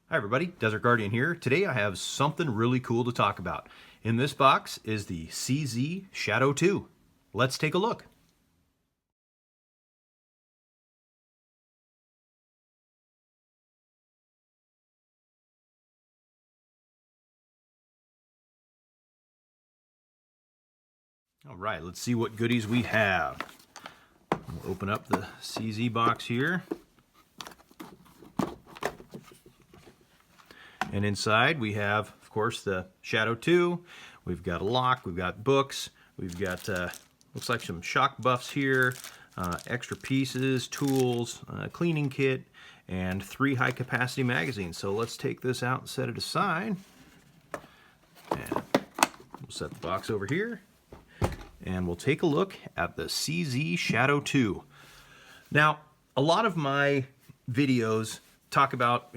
Hi everybody, Desert Guardian here. Today I have something really cool to talk about. In this box is the CZ Shadow 2. Let's take a look. All right, let's see what goodies we have. We'll open up the CZ box here. And inside we have, of course, the Shadow 2. We've got a lock, we've got books, we've got, looks like some shock buffs here, extra pieces, tools, cleaning kit, and 3 high-capacity magazines. So let's take this out and set it aside. And we'll set the box over here. And we'll take a look at the CZ Shadow 2. Now, a lot of my videos talk about,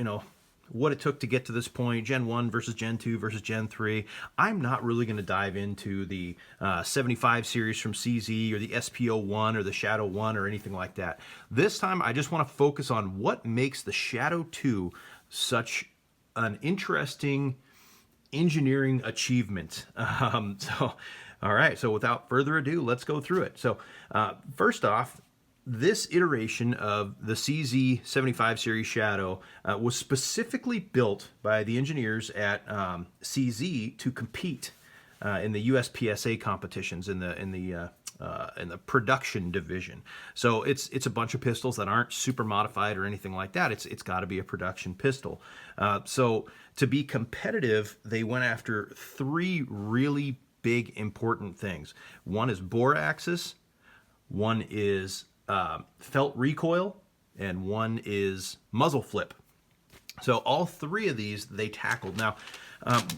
what it took to get to this point, Gen 1 versus Gen 2 versus Gen 3. I'm not really going to dive into the 75 series from CZ or the SPO1 or the Shadow 1 or anything like that. This time, I just want to focus on what makes the Shadow 2 such an interesting engineering achievement. All right, so without further ado, let's go through it. So first off, this iteration of the CZ 75 series Shadow was specifically built by the engineers at CZ to compete in the USPSA competitions in the production division. So it's a bunch of pistols that aren't super modified or anything like that. It's got to be a production pistol. So to be competitive, they went after 3 really big important things. One is bore axis, one is felt recoil, and one is muzzle flip. So all 3 of these they tackled. Now,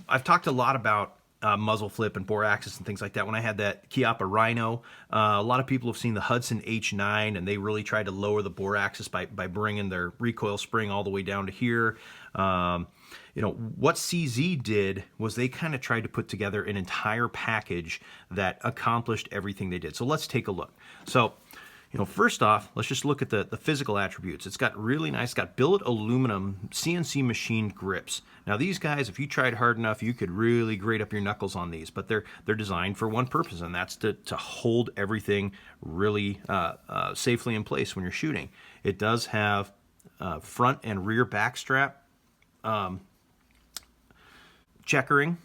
I've talked a lot about muzzle flip and bore axis and things like that. When I had that Chiappa Rhino, a lot of people have seen the Hudson H9, and they really tried to lower the bore axis by bringing their recoil spring all the way down to here. What CZ did was they kind of tried to put together an entire package that accomplished everything they did. So let's take a look. So, first off, let's just look at the physical attributes. It's got really nice, it's got billet aluminum CNC machined grips. Now these guys, if you tried hard enough, you could really grate up your knuckles on these, but they're designed for one purpose, and that's to hold everything really safely in place when you're shooting. It does have front and rear backstrap checkering,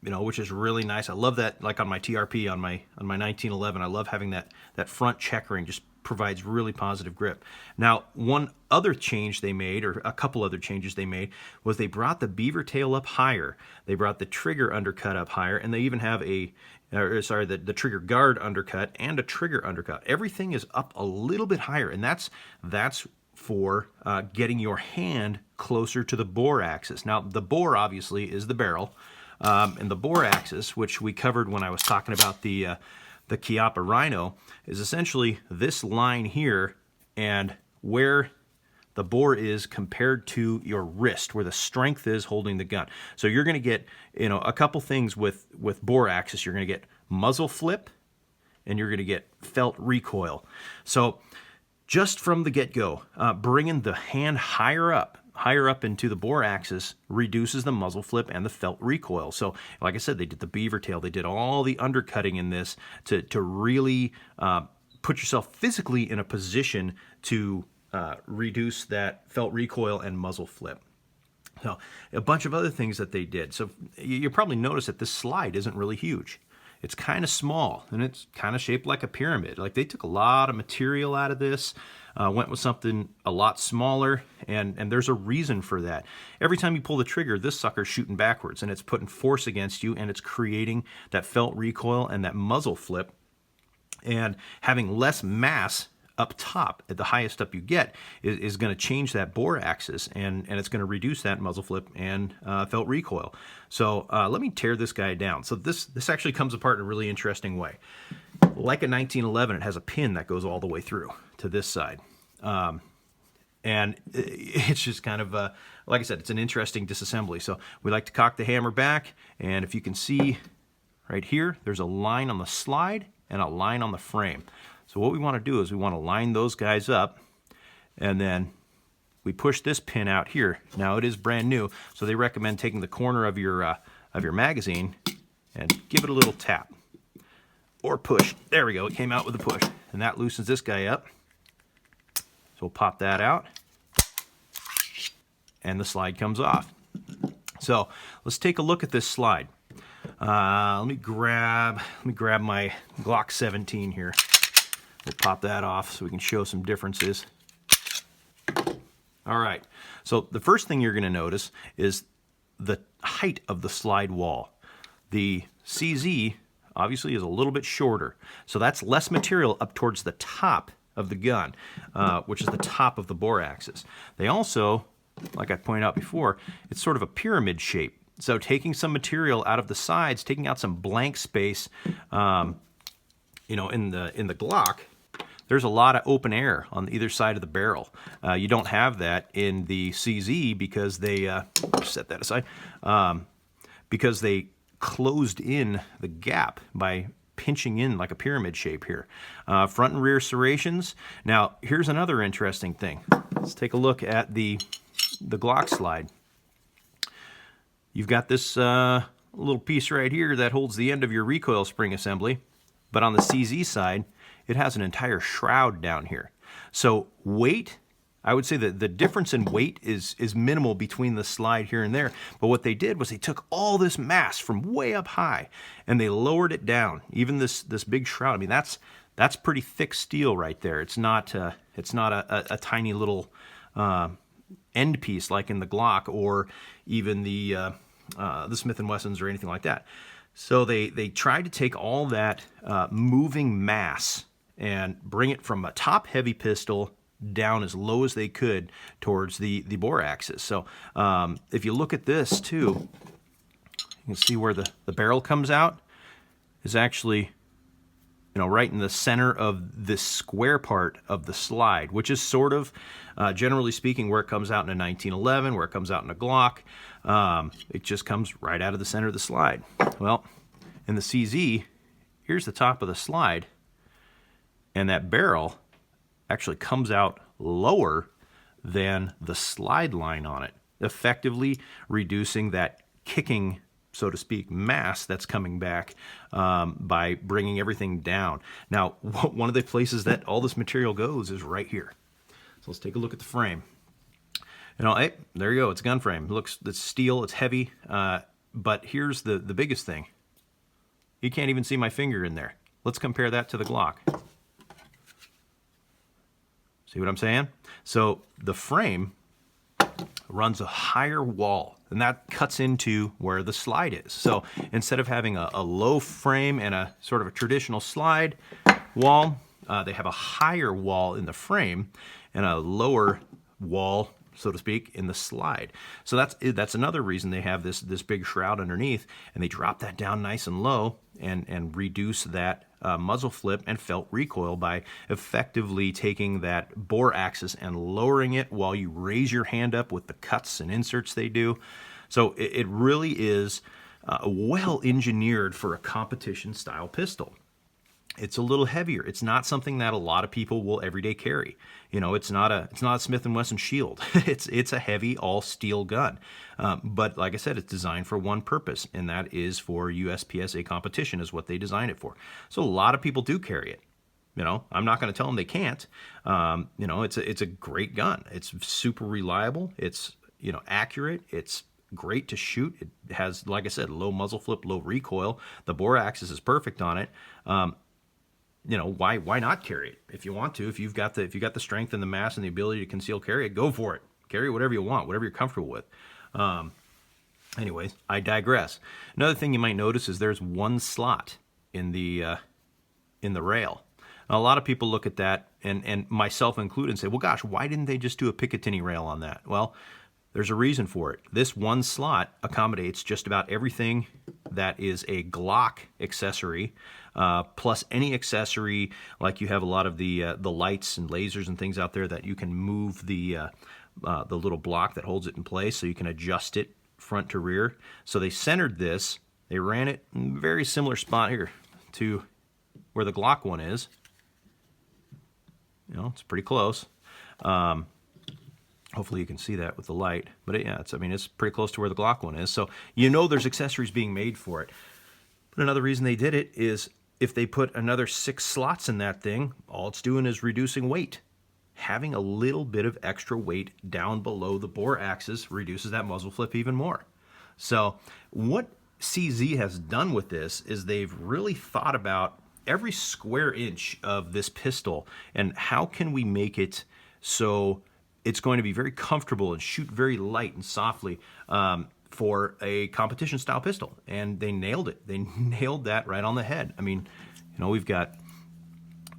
which is really nice. I love that, like on my TRP, on my 1911, I love having that front checkering. Just provides really positive grip. Now, one other change they made, or a couple other changes they made, was they brought the beaver tail up higher. They brought the trigger undercut up higher, and they even have the trigger guard undercut and a trigger undercut. Everything is up a little bit higher, and that's for getting your hand closer to the bore axis. Now, the bore obviously is the barrel. And the bore axis, which we covered when I was talking about the Chiappa Rhino, is essentially this line here and where the bore is compared to your wrist, where the strength is holding the gun. So you're going to get a couple things with bore axis. You're going to get muzzle flip, and you're going to get felt recoil. So just from the get-go, bringing the hand higher up into the bore axis reduces the muzzle flip and the felt recoil. So, like I said, they did the beaver tail. They did all the undercutting in this to really put yourself physically in a position to reduce that felt recoil and muzzle flip. So, a bunch of other things that they did. So, you probably noticed that this slide isn't really huge. It's kind of small, and it's kind of shaped like a pyramid. Like, they took a lot of material out of this, went with something a lot smaller, and there's a reason for that. Every time you pull the trigger, this sucker's shooting backwards, and it's putting force against you, and it's creating that felt recoil and that muzzle flip. And having less mass up top, at the highest up you get, is going to change that bore axis, and it's going to reduce that muzzle flip and felt recoil. So let me tear this guy down. So this actually comes apart in a really interesting way. Like a 1911, it has a pin that goes all the way through to this side. And it's just kind of, like I said, it's an interesting disassembly. So we like to cock the hammer back, and if you can see right here, there's a line on the slide and a line on the frame. So what we want to do is we want to line those guys up and then we push this pin out here. Now it is brand new, so they recommend taking the corner of your magazine and give it a little tap or push. There we go. It came out with a push, and that loosens this guy up. So we'll pop that out, and the slide comes off. So let's take a look at this slide. Let me grab my Glock 17 here. We'll pop that off so we can show some differences. All right, so the first thing you're going to notice is the height of the slide wall. The CZ obviously is a little bit shorter, so that's less material up towards the top of the gun, which is the top of the bore axis. They also, like I pointed out before, it's sort of a pyramid shape. So taking some material out of the sides, taking out some blank space, you know, in the Glock, there's a lot of open air on either side of the barrel. You don't have that in the CZ because they, set that aside, because they closed in the gap by pinching in like a pyramid shape here. Front and rear serrations. Now, here's another interesting thing. Let's take a look at the Glock slide. You've got this little piece right here that holds the end of your recoil spring assembly, but on the CZ side, it has an entire shroud down here. So weight, I would say that the difference in weight is minimal between the slide here and there, but what they did was they took all this mass from way up high and they lowered it down. Even this big shroud, I mean, that's pretty thick steel right there. It's not a tiny little end piece like in the Glock or even the Smith & Wessons or anything like that. So they tried to take all that moving mass and bring it from a top-heavy pistol down as low as they could towards the bore axis. So if you look at this too, you can see where the barrel comes out is actually, you know, right in the center of this square part of the slide, which is sort of, generally speaking, where it comes out in a 1911, where it comes out in a Glock. It just comes right out of the center of the slide. Well, in the CZ, here's the top of the slide, and that barrel actually comes out lower than the slide line on it, effectively reducing that kicking, so to speak, mass that's coming back by bringing everything down. Now, one of the places that all this material goes is right here. So let's take a look at the frame. You know, hey, there you go. It's gun frame. It's steel. It's heavy. But here's the biggest thing. You can't even see my finger in there. Let's compare that to the Glock. See what I'm saying? So the frame runs a higher wall, and that cuts into where the slide is. So instead of having a low frame and a sort of a traditional slide wall, they have a higher wall in the frame and a lower wall, so to speak, in the slide. So that's another reason they have this big shroud underneath, and they drop that down nice and low and reduce that muzzle flip and felt recoil by effectively taking that bore axis and lowering it while you raise your hand up with the cuts and inserts they do. So it really is well engineered for a competition style pistol. It's a little heavier. It's not something that a lot of people will everyday carry. You know, it's not a Smith & Wesson Shield. it's a heavy all steel gun. But like I said, it's designed for one purpose, and that is for USPSA competition is what they designed it for. So a lot of people do carry it. You know, I'm not going to tell them they can't. You know, it's a great gun. It's super reliable. It's, you know, accurate. It's great to shoot. It has, like I said, low muzzle flip, low recoil. The bore axis is perfect on it. You know, why not carry it if you want to? If you've got the strength and the mass and the ability to conceal carry it, go for it. Carry whatever you want, whatever you're comfortable with. Anyways, I digress. Another thing you might notice is there's one slot in the rail. Now, a lot of people look at that, and myself included, and say, well, gosh, why didn't they just do a Picatinny rail on that? Well, there's a reason for it. This one slot accommodates just about everything that is a Glock accessory, plus any accessory, like you have a lot of the lights and lasers and things out there that you can move the little block that holds it in place, so you can adjust it front to rear. So they centered this. They ran it in a very similar spot here to where the Glock one is. You know, it's pretty close. Hopefully you can see that with the light. But yeah, I mean, it's pretty close to where the Glock one is. So you know there's accessories being made for it. But another reason they did it is if they put another 6 slots in that thing, all it's doing is reducing weight. Having a little bit of extra weight down below the bore axis reduces that muzzle flip even more. So what CZ has done with this is they've really thought about every square inch of this pistol and how can we make it so it's going to be very comfortable and shoot very light and softly for a competition style pistol. And they nailed it. They nailed that right on the head. I mean, you know, we've got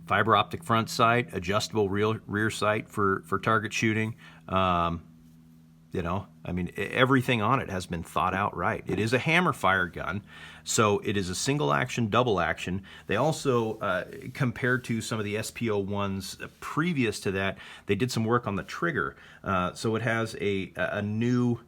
fiber optic front sight, adjustable rear sight for target shooting. You know, I mean, everything on it has been thought out right. It is a hammer fire gun, so it is a single action, double action. They also, compared to some of the SPO ones previous to that, they did some work on the trigger. So it has a new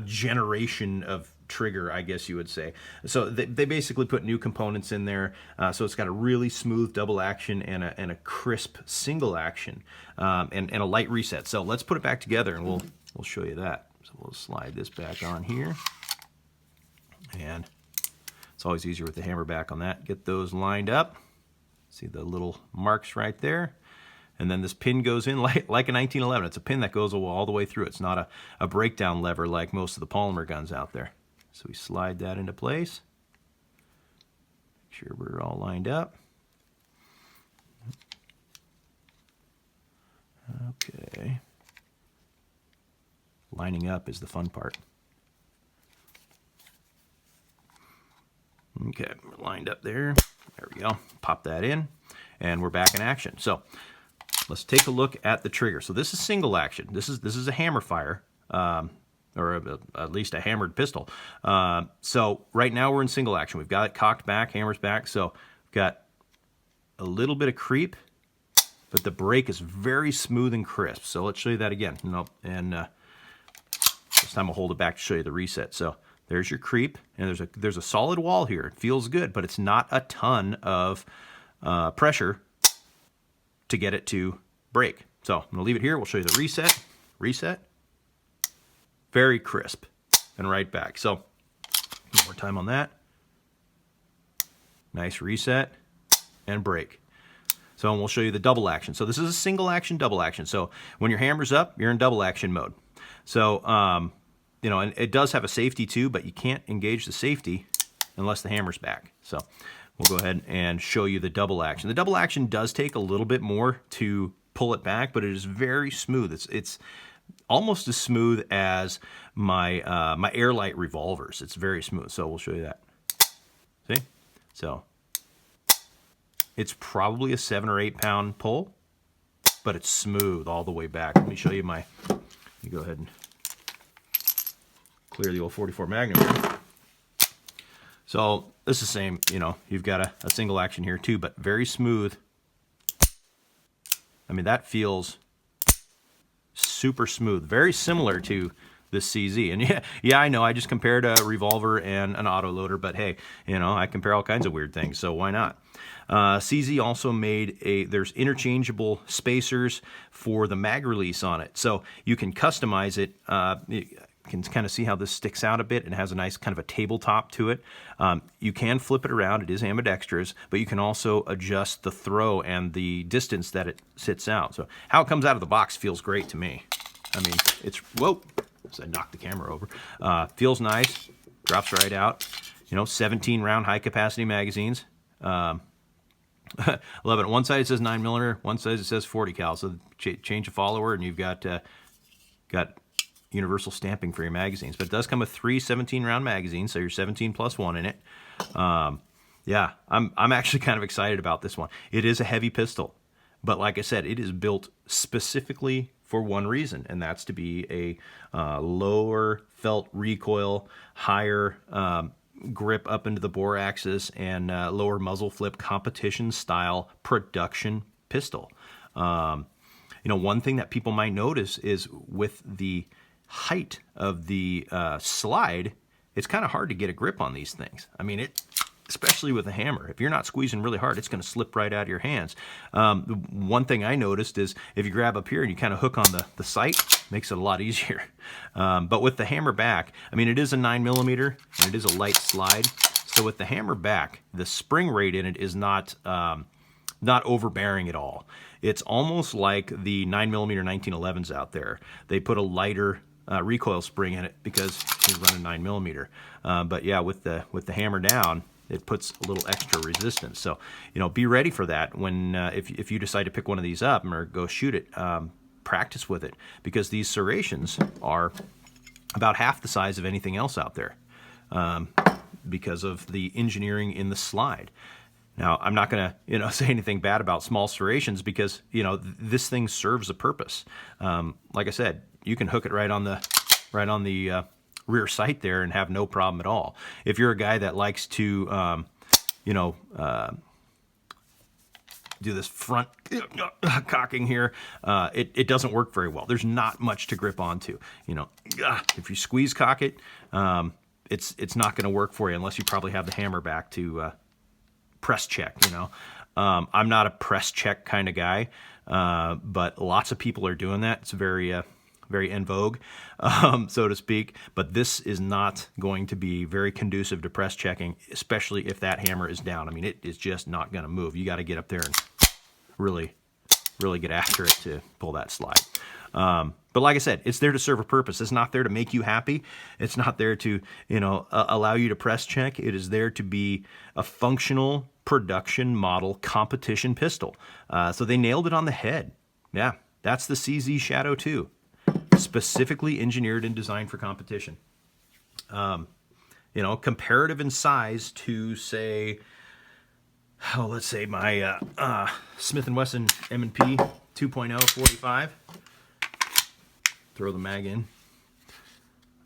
generation of trigger, I guess you would say. So they basically put new components in there. So it's got a really smooth double action and a crisp single action and a light reset. So let's put it back together and we'll show you that. So we'll slide this back on here. And it's always easier with the hammer back on that. Get those lined up. See the little marks right there. And then this pin goes in like a 1911. It's a pin that goes all the way through. It's not a breakdown lever like most of the polymer guns out there. So we slide that into place. Make sure we're all lined up. Okay. Lining up is the fun part. Okay, we're lined up there. There we go. Pop that in, and we're back in action. So let's take a look at the trigger. So this is single action. This is a hammer fire. Or at least a hammered pistol. So right now we're in single action. We've got it cocked back, hammers back. So we've got a little bit of creep, but the break is very smooth and crisp. So let's show you that again. Nope. And this time I'll hold it back to show you the reset. So there's your creep, and there's a solid wall here. It feels good, but it's not a ton of pressure to get it to break. So I'm gonna leave it here. We'll show you the reset. Reset. Very crisp and right back. So one more time on that. Nice reset and break. So we'll show you the double action. So this is a single action, double action. So when your hammer's up, you're in double action mode. So, you know, and it does have a safety too, but you can't engage the safety unless the hammer's back. So we'll go ahead and show you the double action. The double action does take a little bit more to pull it back, but it is very smooth. It's almost as smooth as my my Airlight revolvers. It's very smooth. So we'll show you that. See? So it's probably a 7 or 8 pound pull, but it's smooth all the way back. Let me show you my. You go ahead and clear the old 44 Magnum here. So this is the same. You know, you've got a single action here too, but very smooth. I mean, that feels super smooth, very similar to this CZ. And yeah, I know I just compared a revolver and an autoloader, but hey, you know, I compare all kinds of weird things, so why not? CZ also made there's interchangeable spacers for the mag release on it, so you can customize it. You can kind of see how this sticks out a bit and has a nice kind of a tabletop to it. You can flip it around. It is ambidextrous, but you can also adjust the throw and the distance that it sits out. So how it comes out of the box feels great to me. I mean, it's, whoa, so I knocked the camera over. Feels nice, drops right out. You know, 17 round high capacity magazines. Love it. One side it says 9mm, one side it says 40 cal. So change a follower and you've got universal stamping for your magazines. But it does come with 3 17-round magazines, so you're 17 plus 1 in it. Yeah, I'm actually kind of excited about this one. It is a heavy pistol, but like I said, it is built specifically for one reason, and that's to be a lower felt recoil, higher grip up into the bore axis, and lower muzzle flip competition style production pistol. You know, one thing that people might notice is with the height of the slide, it's kind of hard to get a grip on these things. I mean, especially with a hammer. If you're not squeezing really hard, it's going to slip right out of your hands. The one thing I noticed is if you grab up here and you kind of hook on the sight, makes it a lot easier. But with the hammer back, I mean, it is a 9mm and it is a light slide. So with the hammer back, the spring rate in it is not overbearing at all. It's almost like the 9mm 1911s out there. They put a lighter recoil spring in it because you're running 9mm. But yeah, with the hammer down, it puts a little extra resistance. So, you know, be ready for that when if you decide to pick one of these up or go shoot it. Practice with it, because these serrations are about half the size of anything else out there because of the engineering in the slide. Now, I'm not going to, say anything bad about small serrations because, this thing serves a purpose. Like I said, you can hook it right on the rear sight there and have no problem at all. If you're a guy that likes to, do this front cocking here, it doesn't work very well. There's not much to grip onto. If you squeeze cock it, it's not going to work for you unless you probably have the hammer back to press check. I'm not a press check kind of guy, but lots of people are doing that. It's very en vogue, so to speak. But this is not going to be very conducive to press checking, especially if that hammer is down. I mean, it is just not going to move. You got to get up there and really get after it to pull that slide. But like I said, it's there to serve a purpose. It's not there to make you happy. It's not there to, allow you to press check. It is there to be a functional production model competition pistol. So they nailed it on the head. Yeah, that's the CZ Shadow 2. Specifically engineered and designed for competition. Comparative in size to, say, let's say my Smith & Wesson M&P 2.0 45. Throw the mag in.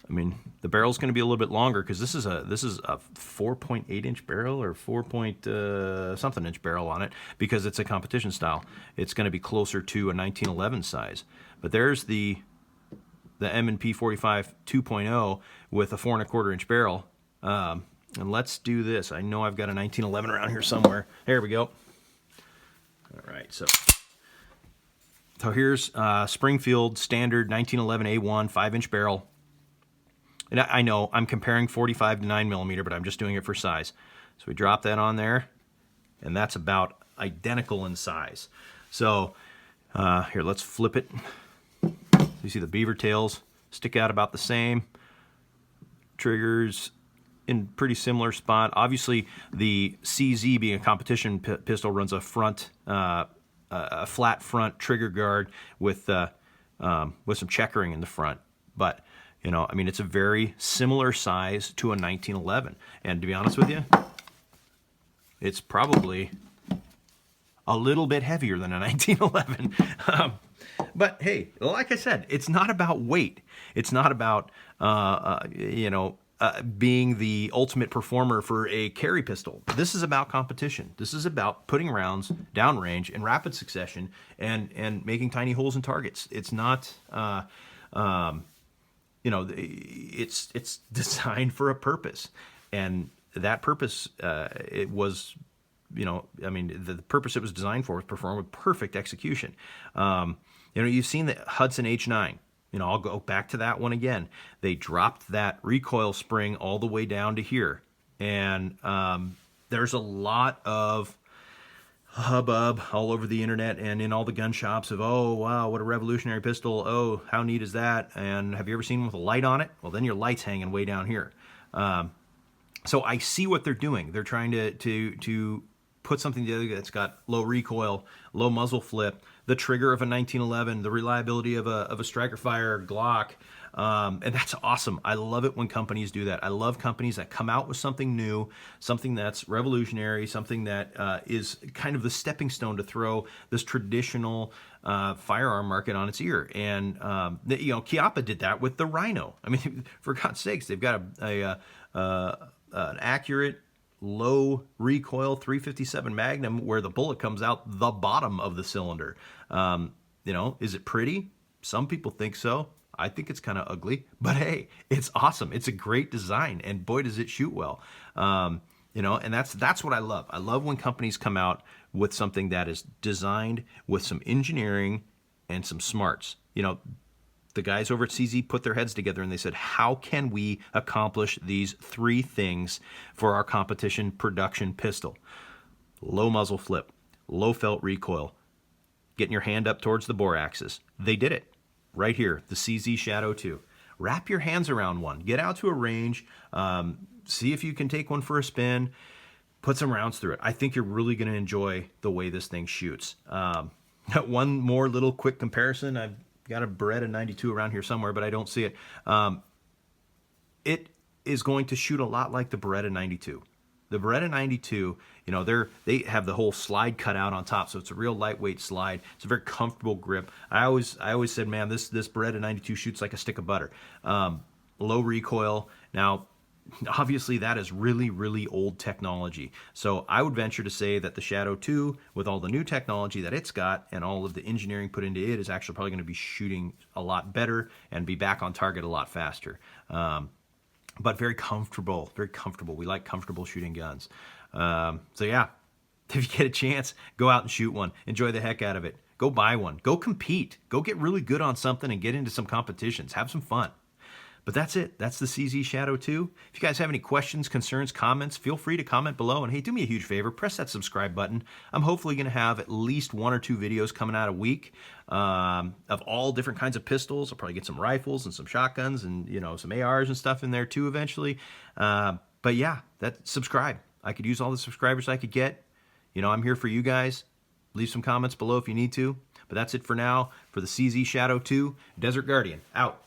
I mean, the barrel's going to be a little bit longer because this is a 4.8 inch barrel or 4 point something inch barrel on it because it's a competition style. It's going to be closer to a 1911 size. But there's the M&P 45 2.0 with a 4 1/4 inch barrel. And let's do this. I know I've got a 1911 around here somewhere. There we go. All right, so here's Springfield standard 1911 A1 5-inch barrel. And I know I'm comparing 45 to 9mm, but I'm just doing it for size. So we drop that on there, and that's about identical in size. So here, let's flip it. You see the beaver tails stick out about the same. Triggers in pretty similar spot. Obviously, the CZ being a competition pistol runs a front, a flat front trigger guard with some checkering in the front. But it's a very similar size to a 1911. And to be honest with you, it's probably a little bit heavier than a 1911. But hey, like I said, it's not about weight. It's not about, being the ultimate performer for a carry pistol. This is about competition. This is about putting rounds downrange in rapid succession and making tiny holes in targets. It's not, it's designed for a purpose. And that purpose, it was, the purpose it was designed for was performed with perfect execution. You've seen the Hudson H9. I'll go back to that one again. They dropped that recoil spring all the way down to here. And there's a lot of hubbub all over the internet and in all the gun shops of, oh, wow, what a revolutionary pistol. Oh, how neat is that? And have you ever seen one with a light on it? Well, then your light's hanging way down here. So I see what they're doing. They're trying to put something together that's got low recoil, low muzzle flip, the trigger of a 1911, the reliability of a striker fire Glock, and that's awesome. I love it when companies do that. I love companies that come out with something new, something that's revolutionary, something that is kind of the stepping stone to throw this traditional firearm market on its ear. And Chiappa did that with the Rhino. I mean, for God's sakes, they've got an accurate, low recoil 357 Magnum where the bullet comes out the bottom of the cylinder. Is it pretty? Some people think so. I think it's kind of ugly, but hey, it's awesome. It's a great design, and boy, does it shoot well. You know, and that's what I love. I love when companies come out with something that is designed with some engineering and some smarts. You know, the guys over at CZ put their heads together and they said, how can we accomplish these three things for our competition production pistol? Low muzzle flip, low felt recoil, getting your hand up towards the bore axis. They did it right here, the CZ Shadow 2. Wrap your hands around one. Get out to a range. See if you can take one for a spin. Put some rounds through it. I think you're really going to enjoy the way this thing shoots. One more little quick comparison. I've got a Beretta 92 around here somewhere, but I don't see it. It is going to shoot a lot like the Beretta 92. The Beretta 92, you know, they have the whole slide cut out on top, so it's a real lightweight slide. It's a very comfortable grip. I always said, man, this Beretta 92 shoots like a stick of butter. Low recoil. Now, obviously, that is really, really old technology. So I would venture to say that the Shadow 2, with all the new technology that it's got and all of the engineering put into it, is actually probably going to be shooting a lot better and be back on target a lot faster. But very comfortable, very comfortable. We like comfortable shooting guns. So yeah, if you get a chance, go out and shoot one. Enjoy the heck out of it. Go buy one. Go compete. Go get really good on something and get into some competitions. Have some fun. But that's it. That's the CZ Shadow 2. If you guys have any questions, concerns, comments, feel free to comment below. And hey, do me a huge favor, press that subscribe button. I'm hopefully going to have at least 1 or 2 videos coming out a week of all different kinds of pistols. I'll probably get some rifles and some shotguns and, you know, some ARs and stuff in there too eventually. But yeah, subscribe. I could use all the subscribers I could get. You know, I'm here for you guys. Leave some comments below if you need to. But that's it for now for the CZ Shadow 2. Desert Guardian, out.